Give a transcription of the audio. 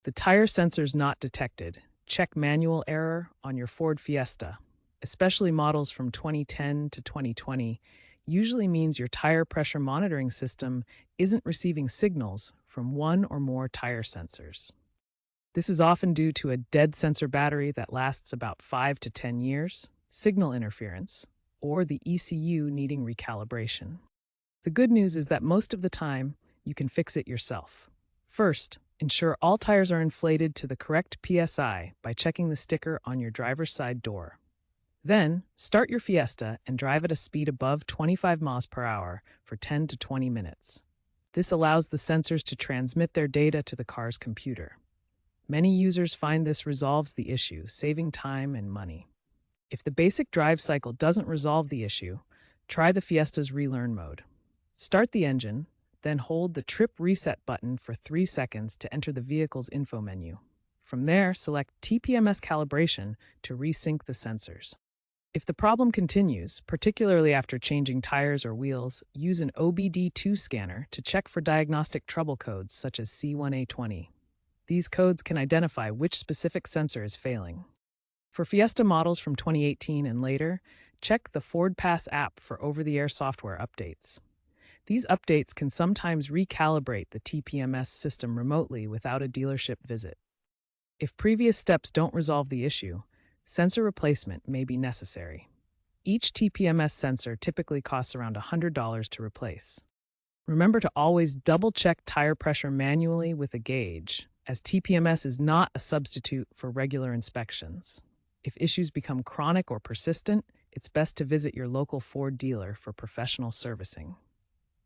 The Tyre Sensors Not Detected check manual error on your Ford Fiesta, especially models from 2010 to 2020, usually means your tire pressure monitoring system isn't receiving signals from one or more tire sensors. This is often due to a dead sensor battery that lasts about 5 to 10 years, signal interference, or the ECU needing recalibration. The good news is that most of the time, you can fix it yourself. First, ensure all tires are inflated to the correct PSI by checking the sticker on your driver's side door. Then, start your Fiesta and drive at a speed above 25 miles per hour for 10 to 20 minutes. This allows the sensors to transmit their data to the car's computer. Many users find this resolves the issue, saving time and money. If the basic drive cycle doesn't resolve the issue, try the Fiesta's Relearn mode. Start the engine, then hold the trip reset button for 3 seconds to enter the vehicle's info menu. From there, select TPMS calibration to resync the sensors. If the problem continues, particularly after changing tires or wheels, use an OBD2 scanner to check for diagnostic trouble codes such as C1A20. These codes can identify which specific sensor is failing. For Fiesta models from 2018 and later, check the Ford Pass app for over-the-air software updates. These updates can sometimes recalibrate the TPMS system remotely without a dealership visit. If previous steps don't resolve the issue, sensor replacement may be necessary. Each TPMS sensor typically costs around $100 to replace. Remember to always double-check tire pressure manually with a gauge, as TPMS is not a substitute for regular inspections. If issues become chronic or persistent, it's best to visit your local Ford dealer for professional servicing.